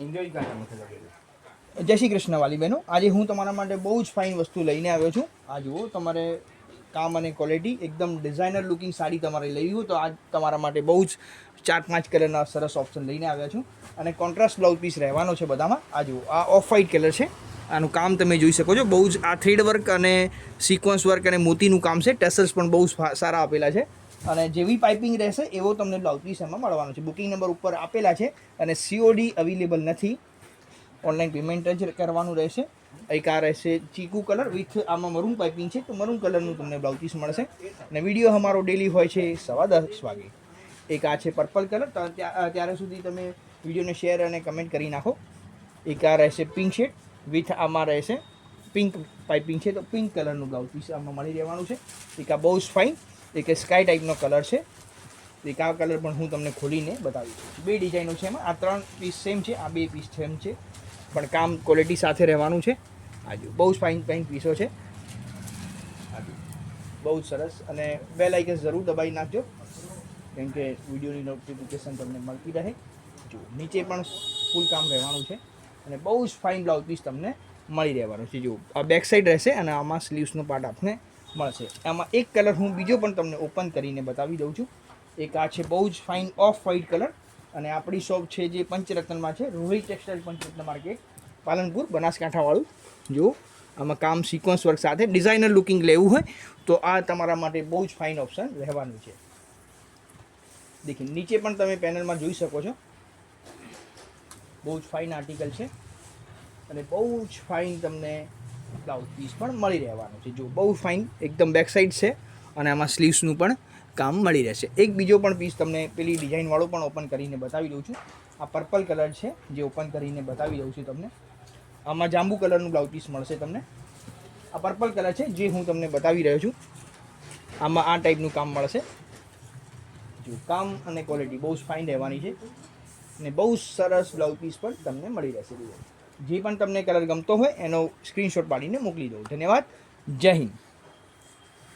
જય શ્રી કૃષ્ણ વાલી બહેનો, આજે હું તમારા માટે બહુ જ ફાઇન વસ્તુ લઈને આવ્યો છું. આ જુઓ, તમારે કામ અને ક્વોલિટી એકદમ ડિઝાઇનર લુકિંગ સાડી તમારે લેવી હોય તો આ તમારા માટે બહુ જ 4-5 કલરના સરસ ઓપ્શન લઈને આવ્યા છું. અને કોન્ટ્રાસ્ટ બ્લાઉઝ પીસ રહેવાનો છે બધામાં. આ જુઓ, આ ઓફ વ્હાઇટ કલર છે. આનું કામ તમે જોઈ શકો છો. બહુ જ આ થ્રેડ વર્ક અને સિક્વન્સ વર્ક અને મોતીનું કામ છે. ટેસલ્સ પણ બહુ સારા આપેલા છે. અને જેવી પાઇપિંગ રહેશે એવો તમને બ્લાઉઝ પીસ એમાં મળવાનો છે. બુકિંગ નંબર ઉપર આપેલા છે અને COD અવેલેબલ નથી. ઓનલાઈન પેમેન્ટ જ કરવાનું રહેશે. એક આ રહેશે ચીકુ કલર વિથ આમાં મરૂન પાઇપિંગ છે, તો મરૂન કલરનું તમને બ્લાઉઝ પીસ મળશે. અને વિડીયો અમારો ડેલી હોય છે 10:15 વાગે. એક આ છે પર્પલ કલર, ત્યારે સુધી તમે વિડીયોને શેર અને કમેન્ટ કરી નાખો. એક આ રહેશે પિંક શેડ વિથ આમાં રહેશે પિંક પાઇપિંગ છે, તો પિંક કલરનું બ્લાઉઝ પીસ આમાં મળી રહેવાનું છે. એક આ બહુ જ ફાઇન એક સ્કાય ટાઈપનો કલર છે. એક આ કલર પણ હું તમને ખોલીને બતાવી દઉં. 2 ડિઝાઇનો છે એમાં. આ 3 પીસ સેમ છે, આ 2 પીસ સેમ છે, પણ કામ ક્વોલિટી સાથે રહેવાનું છે. આજુ બહુ જ ફાઇન પીસો છે. આજુ બહુ જ સરસ. અને બેલ આઇકન જરૂર દબાવી નાખજો, કેમ કે વિડીયોની નોટિફિકેશન તમને મળતી રહે. જો નીચે પણ ફૂલ કામ રહેવાનું છે અને બહુ જ ફાઇન બ્લાઉઝ પીસ તમને મળી રહેવાનું છે. જો આ બેક સાઈડ રહેશે અને આમાં સ્લીવ્સનો પાર્ટ આપને મળશે. આમાં એક કલર હું બીજો પણ તમને ઓપન કરીને બતાવી દઉં છું. એક આ છે બહુ જ ફાઇન ઓફ વ્હાઇટ કલર. અને આપણી શોપ છે જે પંચરત્નમાં છે, રોહિત ટેક્સટાઇલ પંચરત્ન માર્કેટ, પાલનપુર, બનાસકાંઠાવાળું. જો આમાં કામ સિક્વન્સ વર્ક સાથે ડિઝાઇનર લુકિંગ લેવું હોય તો આ તમારા માટે બહુ જ ફાઇન ઓપ્શન રહેવાનું છે. દેખી નીચે પણ તમે પેનલમાં જોઈ શકો છો. બહુ જ ફાઇન આર્ટિકલ છે અને બહુ જ ફાઇન તમને બ્લાઉઝ પીસ પણ મળી રહેવાનું છે. જો બહુ ફાઇન એકદમ બેક સાઈડ છે અને આમાં સ્લીવ્સનું પણ કામ મળી રહેશે. એક બીજો પણ પીસ તમને પેલી ડિઝાઇનવાળો પણ ઓપન કરીને બતાવી દઉં છું. આ પર્પલ કલર છે જે ઓપન કરીને બતાવી દઉં છું તમને. આમાં જાંબુ કલરનું બ્લાઉઝ પીસ મળશે તમને. આ પર્પલ કલર છે જે હું તમને બતાવી રહ્યો છું. આમાં આ ટાઈપનું કામ મળશે. જો કામ અને ક્વોલિટી બહુ જ ફાઇન રહેવાની છે અને બહુ સરસ બ્લાઉઝ પીસ પણ તમને મળી રહેશે. જે પણ તમને કલર ગમતો હોય એનો સ્ક્રીનશોટ પાડીને મોકલી દો. ધન્યવાદ. જય હિન્દ.